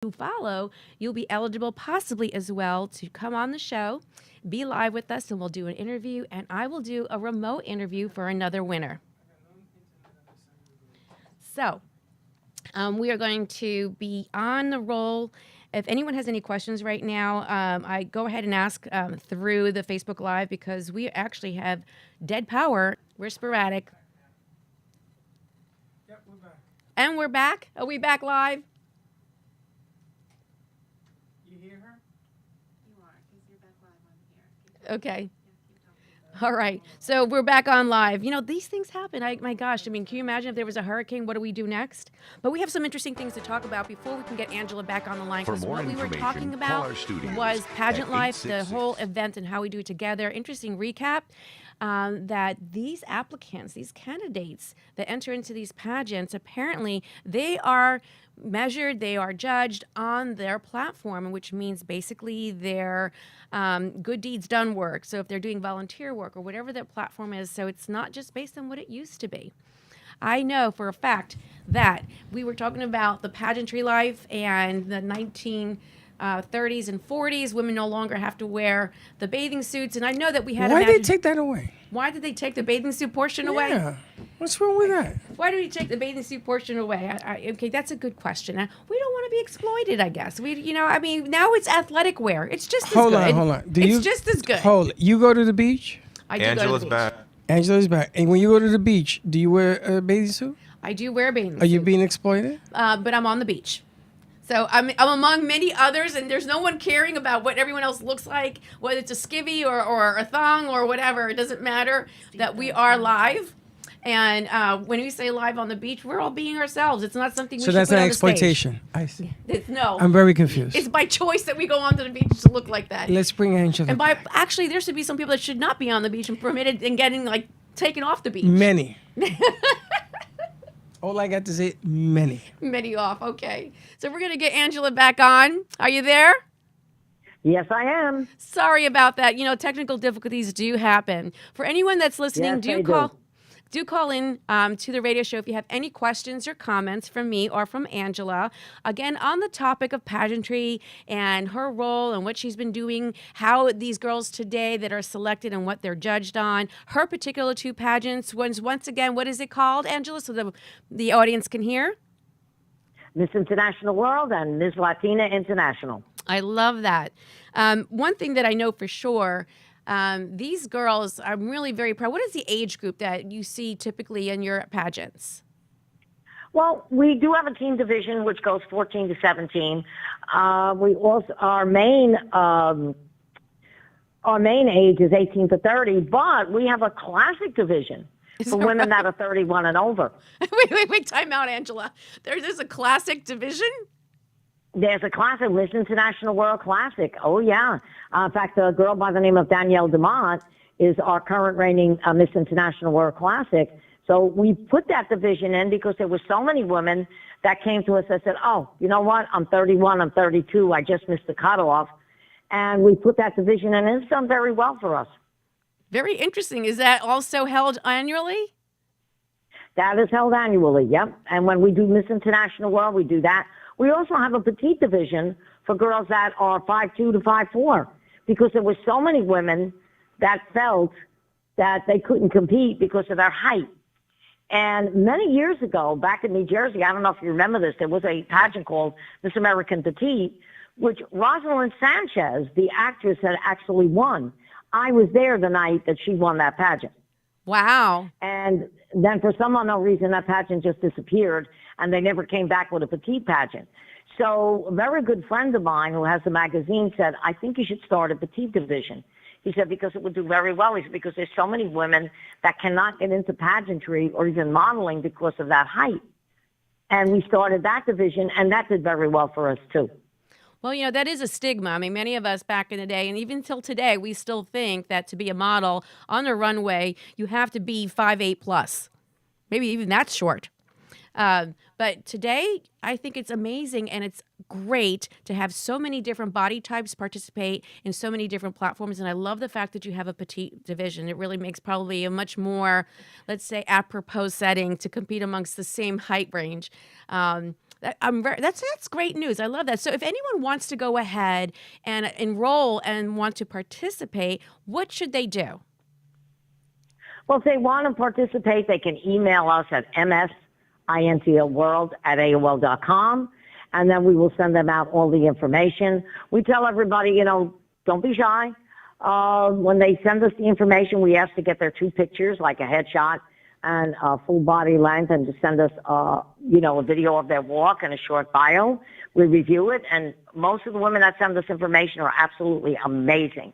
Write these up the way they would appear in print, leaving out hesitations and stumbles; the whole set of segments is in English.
you follow, you'll be eligible possibly as well to come on the show, be live with us, and we'll do an interview, and I will do a remote interview for another winner. So, we are going to be on the roll. If anyone has any questions right now, I go ahead and ask through the Facebook Live because we actually have dead power. We're sporadic. Yep, we're back. And we're back. Are we back live? You hear her? You are, because you're back live on here. Okay. Yeah, keep talking. All right. So we're back on live. You know, these things happen. My gosh. I mean, can you imagine if there was a hurricane? What do we do next? But we have some interesting things to talk about before we can get Angela back on the line. For 'Cause more what we were information, talking call about our studios was pageant at life, the 866. whole event and how we do it together. Interesting recap. That these applicants, these candidates that enter into these pageants, apparently they are measured, they are judged on their platform, which means basically their good deeds done work. So if they're doing volunteer work or whatever their platform is, so it's not just based on what it used to be. I know for a fact that we were talking about the pageantry life and the 1930s and 40s. Women no longer have to wear the bathing suits, and I know that we had. Why did they take that away? Why did they take the bathing suit portion away? Yeah. What's wrong with that? Why did we take the bathing suit portion away? Okay, that's a good question. We don't want to be exploited, I guess. I mean, now it's athletic wear. It's just as Hold good. on, hold on. It's just as good. Hold. You go to the beach? I do go to the Angela's beach. back. Angela's back. And when you go to the beach, do you wear a bathing suit? I do wear a bathing Are you suit. being exploited? But I'm on the beach. So I'm among many others, and there's no one caring about what everyone else looks like, whether it's a skivvy or a thong or whatever. It doesn't matter that we are live. And when we say live on the beach, we're all being ourselves. It's not something we So should that's put an on the stage. exploitation. I see. No. I'm very confused. It's by choice that we go onto the beach to look like that. Let's bring Angela. And by actually, there should be some people that should not be on the beach and permitted and getting taken off the beach. Many. All I got to say, many. Many off. Okay. So we're gonna get Angela back on. Are you there? Yes, I am. Sorry about that. You know, technical difficulties do happen. For anyone that's listening, Yes, they do call in to the radio show if you have any questions or comments from me or from Angela. Again, on the topic of pageantry and her role and what she's been doing, how these girls today that are selected and what they're judged on, her particular two pageants. Once again, what is it called, Angela, so the audience can hear? Miss International World and Miss Latina International. I love that. One thing that I know for sure, these girls, I'm really very proud. What is the age group that you see typically in your pageants? Well, we do have a team division which goes 14 to 17. We also our main age is 18 to 30, but we have a classic division for that women that are 31 and over. Wait, time out, Angela. There's a classic division? There's a classic, Miss International World Classic. Oh, yeah. In fact, a girl by the name of Danielle Demont is our current reigning Miss International World Classic. So we put that division in because there were so many women that came to us that said, oh, you know what? I'm 31, I'm 32, I just missed the cutoff. And we put that division in, and it's done very well for us. Very interesting. Is that also held annually? That is held annually, yep. And when we do Miss International World, we do that. We also have a petite division for girls that are 5'2" to 5'4", because there were so many women that felt that they couldn't compete because of their height. And many years ago, back in New Jersey, I don't know if you remember this, there was a pageant called Miss American Petite, which Rosalind Sanchez, the actress, had actually won. I was there the night that she won that pageant. Wow. And then for some unknown reason, that pageant just disappeared, and they never came back with a petite pageant. So a very good friend of mine who has the magazine said, I think you should start a petite division. He said, because it would do very well. He said, because there's so many women that cannot get into pageantry or even modeling because of that height. And we started that division, and that did very well for us, too. Well, you know, that is a stigma. I mean, many of us back in the day, and even till today, we still think that to be a model on a runway, you have to be 5'8" plus. Maybe even that's short. But today, I think it's amazing and it's great to have so many different body types participate in so many different platforms. And I love the fact that you have a petite division. It really makes probably a much more, let's say, apropos setting to compete amongst the same height range. That's great news. I love that. So if anyone wants to go ahead and enroll and want to participate, what should they do? Well, if they want to participate, they can email us at msintlworld@aol.com, and then we will send them out all the information. We tell everybody, don't be shy. When they send us the information, we ask to get their 2 pictures, like a headshot and full body length, and to send us, a video of their walk and a short bio. We review it, and most of the women that send us information are absolutely amazing.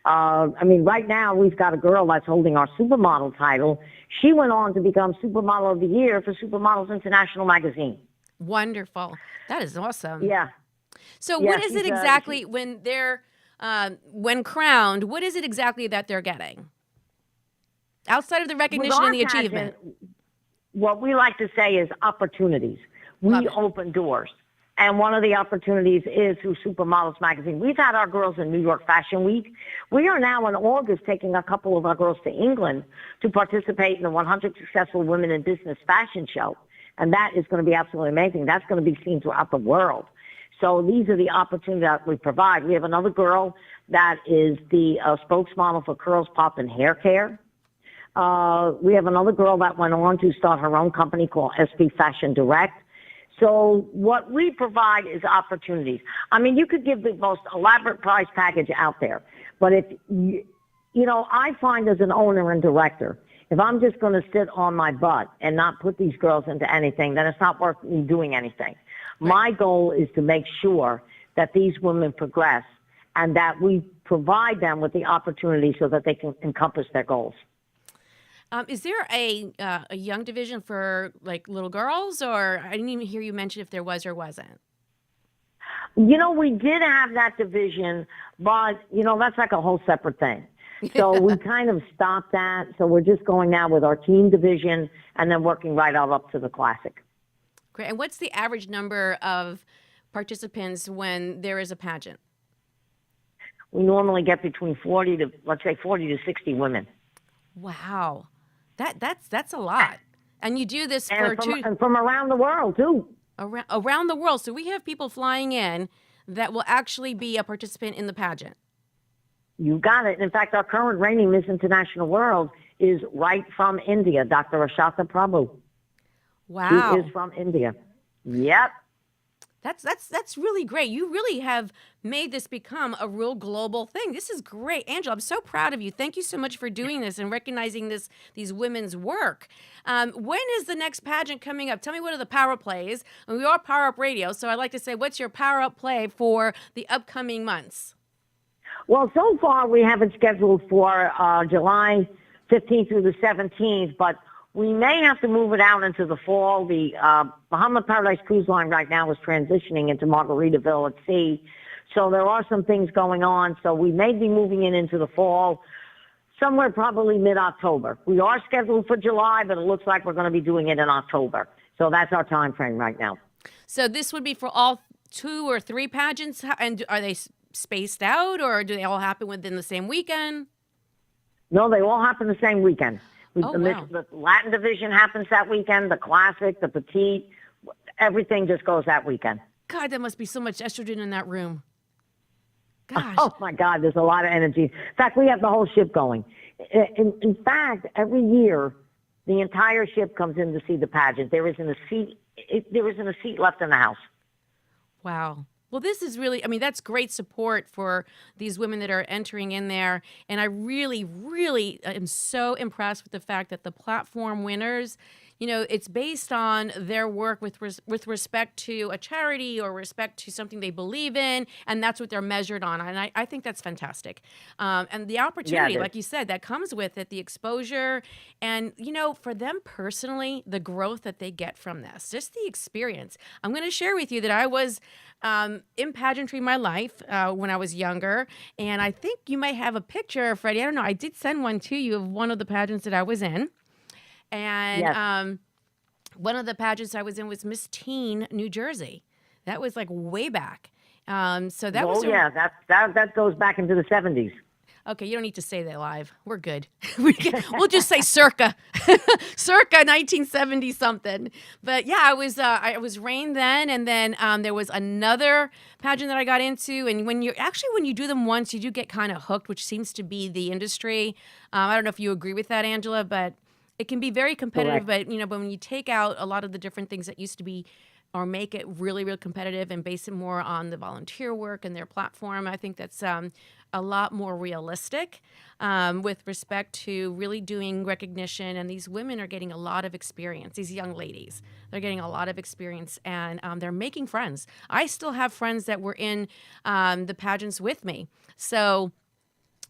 Right now we've got a girl that's holding our supermodel title. She went on to become Supermodel of the Year for Supermodels International magazine. Wonderful. That is awesome. Yeah. So Yeah, what is it exactly when they're when crowned? What is it exactly that they're getting outside of the recognition and the achievement? What we like to say is opportunities. Love We it. open doors. And one of the opportunities is through Supermodels magazine. We've had our girls in New York Fashion Week. We are now in August taking a couple of our girls to England to participate in the 100 Successful Women in Business fashion show. And that is going to be absolutely amazing. That's going to be seen throughout the world. So these are the opportunities that we provide. We have another girl that is the spokesmodel for Curls Pop and Hair Care. We have another girl that went on to start her own company called SP Fashion Direct. So what we provide is opportunities. You could give the most elaborate prize package out there, but if I find as an owner and director, if I'm just going to sit on my butt and not put these girls into anything, then it's not worth me doing anything. Right. My goal is to make sure that these women progress and that we provide them with the opportunity so that they can encompass their goals. Is there a young division for like little girls, or I didn't even hear you mention if there was or wasn't? We did have that division, but that's like a whole separate thing. So we kind of stopped that. So we're just going now with our teen division and then working right on up to the classic. Great. And what's the average number of participants when there is a pageant? We normally get between 40 to 60 women. Wow. That's a lot. And you do this and from around the world too. Around the world. So we have people flying in that will actually be a participant in the pageant. You got it. In fact, our current reigning Miss International World is right from India, Dr. Ashata Prabhu. Wow. She is from India. Yep. That's really great. You really have made this become a real global thing. This is great. Angela, I'm so proud of you. Thank you so much for doing this and recognizing these women's work. When is the next pageant coming up? Tell me what are the power plays. And we are Power Up Radio, so I'd like to say, what's your power up play for the upcoming months? Well, so far we have it scheduled for July 15th through the 17th, but we may have to move it out into the fall. The Bahama Paradise Cruise Line right now is transitioning into Margaritaville at sea. So there are some things going on. So we may be moving it into the fall, somewhere probably mid-October. We are scheduled for July, but it looks like we're going to be doing it in October. So that's our time frame right now. So this would be for all 2 or 3 pageants? And are they spaced out, or do they all happen within the same weekend? No, they all happen the same weekend. Wow. The Latin division happens that weekend, the classic, the petite, everything just goes that weekend. God, there must be so much estrogen in that room. Gosh. Oh, my God, there's a lot of energy. In fact, we have the whole ship going. In fact, every year, the entire ship comes in to see the pageant. There isn't a seat left in the house. Wow. Well, this is really, that's great support for these women that are entering in there. And I really, really am so impressed with the fact that the platform winners, it's based on their work with respect to a charity or respect to something they believe in. And that's what they're measured on. And I think that's fantastic. And the opportunity, like you said, that comes with it, the exposure. And, for them personally, the growth that they get from this, just the experience. I'm going to share with you that I was in pageantry my life when I was younger. And I think you might have a picture, Freddie. I don't know. I did send one to you of one of the pageants that I was in. And Yes. One of the pageants I was in was Miss Teen, New Jersey. That was like way back. So that was that goes back into the 70s. Okay, you don't need to say that live. We're good. We'll just say circa, circa 1970 something. But yeah, I was Reign then, and then there was another pageant that I got into. And when you do them once, you do get kind of hooked, which seems to be the industry. I don't know if you agree with that, Angela, but it can be very competitive. Correct. But when you take out a lot of the different things that used to be or make it really, really competitive and base it more on the volunteer work and their platform. I think that's a lot more realistic with respect to really doing recognition. And these women are getting a lot of experience, these young ladies. They're getting a lot of experience and they're making friends. I still have friends that were in the pageants with me. So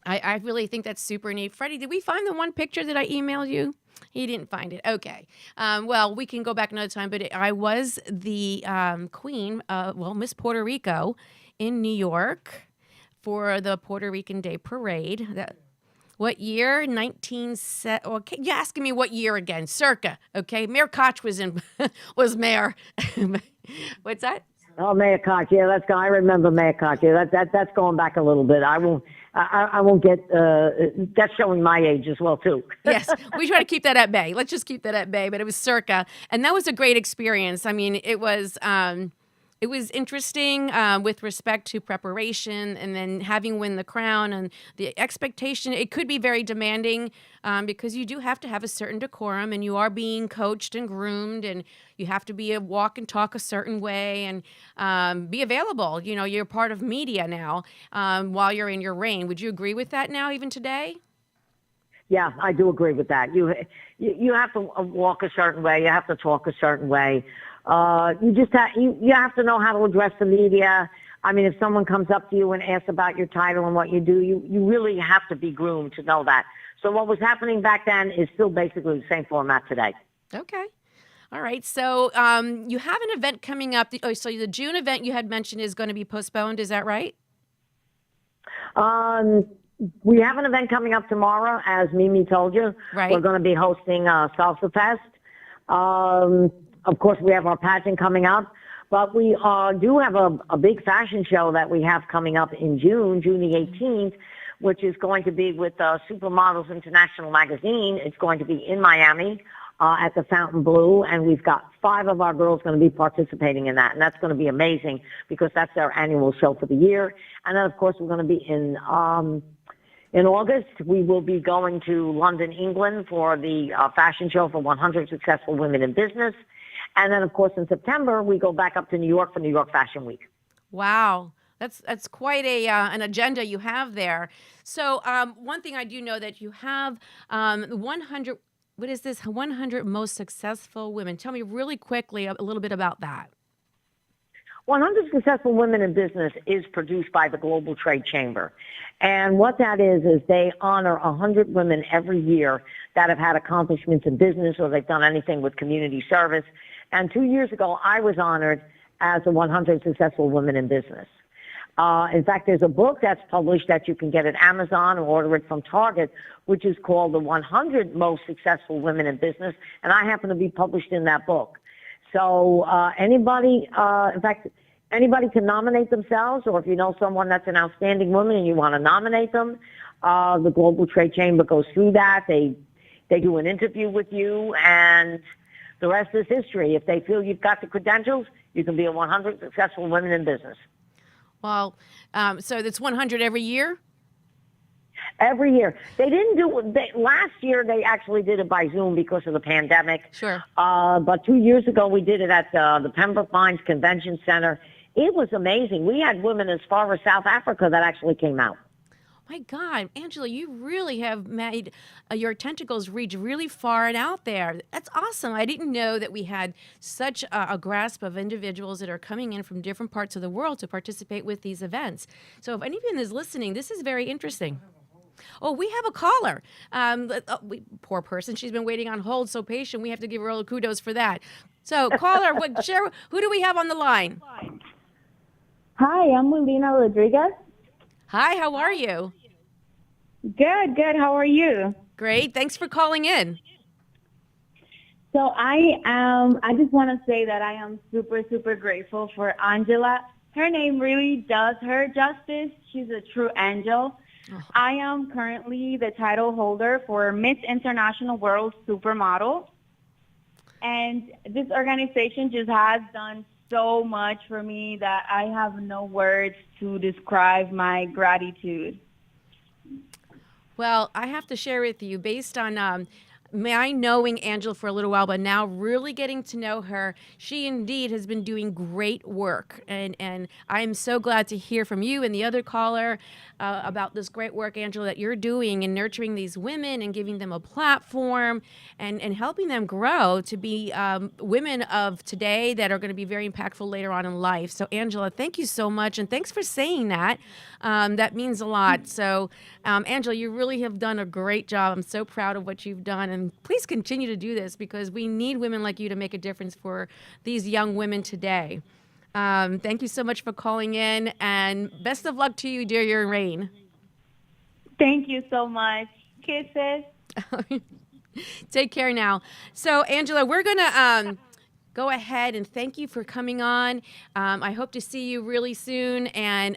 I really think that's super neat. Freddie, did we find the one picture that I emailed you? He didn't find it. Okay. Well, we can go back another time, but I was the queen, Miss Puerto Rico in New York for the Puerto Rican Day Parade. What year? Okay, you're asking me what year again? Circa. Okay. Mayor Koch was mayor. What's that? Oh, Mayor Koch. Yeah, I remember Mayor Koch. Yeah, that's going back a little bit. I won't get, that's showing my age as well, too. Yes, we try to keep that at bay. Let's just keep that at bay. But it was circa, and that was a great experience. I mean, it was interesting with respect to preparation, and then having win the crown and the expectation. It could be very demanding because you do have to have a certain decorum, and you are being coached and groomed, and you have to walk and talk a certain way, and be available. You're part of media now while you're in your reign. Would you agree with that now, even today? Yeah, I do agree with that. You have to walk a certain way. You have to talk a certain way. You have to know how to address the media. I mean, if someone comes up to you and asks about your title and what you do, you really have to be groomed to know that. So what was happening back then is still basically the same format today. Okay. All right. So you have an event coming up. So the June event you had mentioned is going to be postponed. Is that right? We have an event coming up tomorrow, as Mimi told you. Right. We're going to be hosting Salsa Fest. Of course, we have our pageant coming up, but we do have a big fashion show that we have coming up in June the 18th, which is going to be with Supermodels International Magazine. It's going to be in Miami at the Fountain Blue, and we've got 5 of our girls going to be participating in that, and that's going to be amazing because that's our annual show for the year. And then, of course, we're going to be in August. We will be going to London, England for the fashion show for 100 Successful Women in Business. And then, of course, in September, we go back up to New York for New York Fashion Week. Wow. That's quite an agenda you have there. So one thing I do know that you have 100, what is this, 100 most successful women. Tell me really quickly a little bit about that. 100 Successful Women in Business is produced by the Global Trade Chamber. And what that is they honor 100 women every year that have had accomplishments in business or they've done anything with community service. And 2 years ago, I was honored as a 100 Successful Women in Business. In fact, there's a book that's published that you can get at Amazon or order it from Target, which is called The 100 Most Successful Women in Business, and I happen to be published in that book. So anybody can nominate themselves, or if you know someone that's an outstanding woman and you want to nominate them, the Global Trade Chamber goes through that. They do an interview with you, and the rest is history. If they feel you've got the credentials, you can be a 100 Successful Women in Business. Well, so that's 100 every year? Every year. They didn't do it. Last year, they actually did it by Zoom because of the pandemic. Sure. But 2 years ago, we did it at the Pembroke Pines Convention Center. It was amazing. We had women as far as South Africa that actually came out. My God, Angela, you really have made your tentacles reach really far and out there. That's awesome. I didn't know that we had such a grasp of individuals that are coming in from different parts of the world to participate with these events. So if anyone is listening, this is very interesting. Oh, we have a caller. Poor person. She's been waiting on hold, so patient. We have to give her all the kudos for that. So caller, who do we have on the line? Hi, I'm Melina Rodriguez. Hi, how are you? Good. How are you? Great. Thanks for calling in. So I just want to say that I am super, super grateful for Angela. Her name really does her justice. She's a true angel. I am currently the title holder for Miss International World Supermodel. And this organization just has done so much for me that I have no words to describe my gratitude. Well, I have to share with you, based on my knowing Angela for a little while, but now really getting to know her, she indeed has been doing great work. And I am so glad to hear from you and the other caller about this great work, Angela, that you're doing in nurturing these women and giving them a platform and helping them grow to be women of today that are going to be very impactful later on in life. So, Angela, thank you so much. And thanks for saying that. That means a lot. So, Angela, you really have done a great job. I'm so proud of what you've done. And please continue to do this because we need women like you to make a difference for these young women today. Thank you so much for calling in, and best of luck to you, dear your reign. Thank you so much. Kisses. Take care now. So, Angela, we're going to go ahead and thank you for coming on. I hope to see you really soon. And,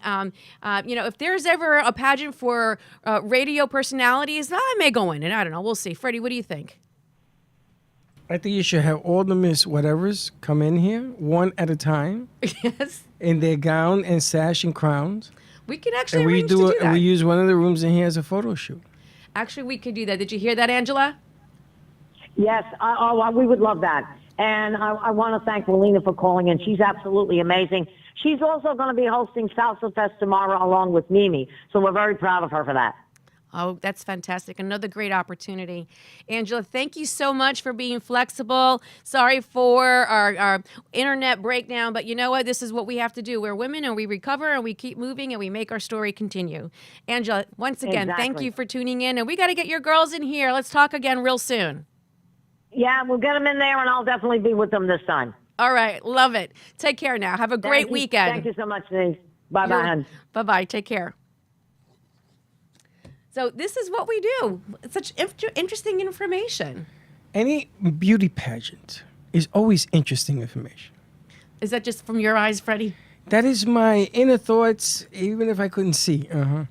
if there's ever a pageant for radio personalities, I may go in, and I don't know. We'll see. Freddie, what do you think? I think you should have all the Miss Whatevers come in here, one at a time, Yes. in their gown and sash and crowns. We can actually And we arrange to do that. and we use one of the rooms in here as a photo shoot. Actually, we could do that. Did you hear that, Angela? Yes, we would love that. And I want to thank Melina for calling in. She's absolutely amazing. She's also going to be hosting Salsa Fest tomorrow along with Mimi. So we're very proud of her for that. Oh, that's fantastic. Another great opportunity. Angela, thank you so much for being flexible. Sorry for our internet breakdown, but you know what? This is what we have to do. We're women and we recover and we keep moving and we make our story continue. Angela, once again, thank Exactly. you for tuning in. And we got to get your girls in here. Let's talk again real soon. Yeah, we'll get them in there, and I'll definitely be with them this time. All right. Love it. Take care now. Have a great Thank you. weekend. Thank you so much, Denise. Bye-bye, hon. Bye-bye. Take care. So this is what we do. It's such interesting information. Any beauty pageant is always interesting information. Is that just from your eyes, Freddie? That is my inner thoughts, even if I couldn't see. Even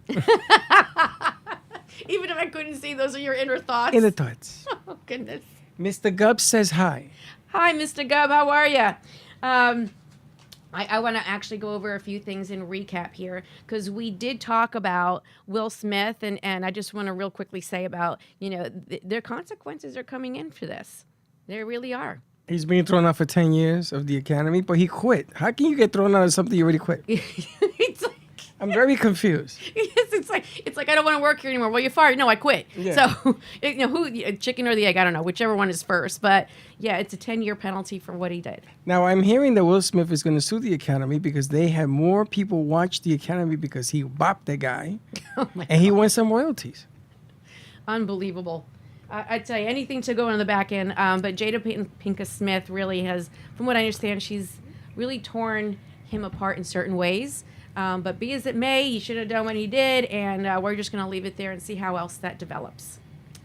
if I couldn't see, those are your inner thoughts. Inner thoughts. Oh, goodness. Mr. Gubb says hi. Hi, Mr. Gubb. How are you? I want to actually go over a few things in recap here because we did talk about Will Smith, and I just want to real quickly say about, their consequences are coming in for this. There really are. He's being thrown out for 10 years of the Academy, but he quit. How can you get thrown out of something you already quit? It's like, I'm very confused. yes, it's like I don't want to work here anymore. Well, you're fired. No, I quit. Yeah. So, who, chicken or the egg? I don't know, whichever one is first. But yeah, it's a 10-year penalty for what he did. Now, I'm hearing that Will Smith is going to sue the Academy because they had more people watch the Academy because he bopped the guy, Oh my and he won some royalties. Unbelievable. I tell you, anything to go on the back end. But Jada Pinkett Smith really has, from what I understand, she's really torn him apart in certain ways. But be as it may, he should have done what he did, and we're just going to leave it there and see how else that develops.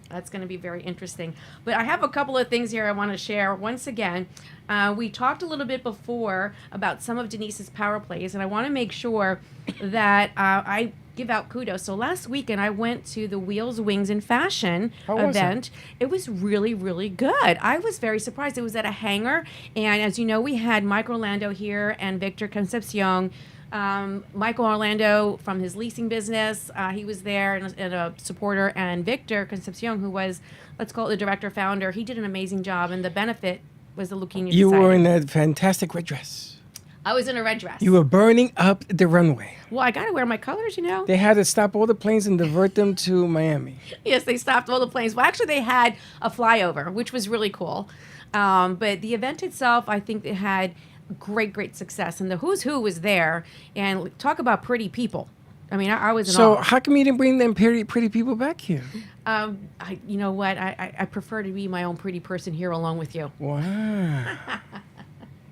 That's going to be very interesting. But I have a couple of things here I want to share. Once again, we talked a little bit before about some of Denise's power plays, and I want to make sure that I give out kudos. So last weekend, I went to the Wheels, Wings, and Fashion How was event. It was really, really good. I was very surprised. It was at a hangar, and as you know, we had Mike Orlando here and Victor Concepcion. Michael Orlando from his leasing business, he was there and a supporter, and Victor Concepcion, who was, let's call it the director founder, he did an amazing job, and the benefit was the Leukemia You Society. were in that fantastic red dress. I was in a red dress. You were burning up the runway. Well, I got to wear my colors, They had to stop all the planes and divert them to Miami. Yes, they stopped all the planes. Well, actually, they had a flyover, which was really cool. But the event itself, I think it had great success. And the who's who was there. And talk about pretty people. I mean, I was in So awe. how come you didn't bring them pretty people back here? You know what? I prefer to be my own pretty person here along with you. Wow.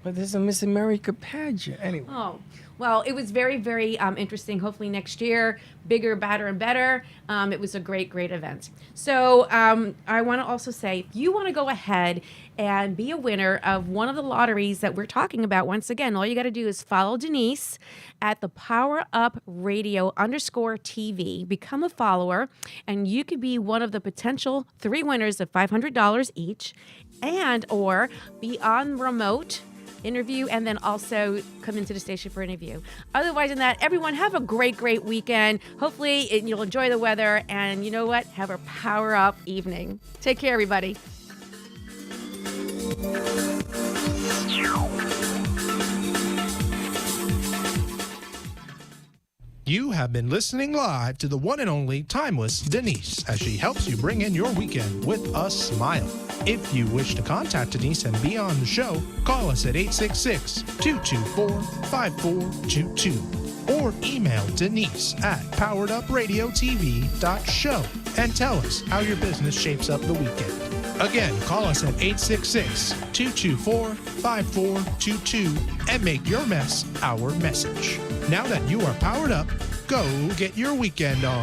But there's a Miss America pageant. Anyway. Oh, Well, it was very, very interesting. Hopefully next year, bigger, badder, and better. It was a great, great event. So I want to also say, if you want to go ahead and be a winner of one of the lotteries that we're talking about, once again, all you got to do is follow Denise at the Power Up Radio _TV. Become a follower, and you could be one of the potential 3 winners of $500 each, and or be on remote interview and then also come into the station for an interview. Otherwise than that, everyone have a great, great weekend. Hopefully you'll enjoy the weather, and you know what? Have a power up evening. Take care, everybody. You have been listening live to the one and only timeless Denise as she helps you bring in your weekend with a smile. If you wish to contact Denise and be on the show, call us at 866-224-5422 or email Denise at poweredupradiotv.show and tell us how your business shapes up the weekend. Again, call us at 866-224-5422 and make your mess our message. Now that you are powered up, go get your weekend on.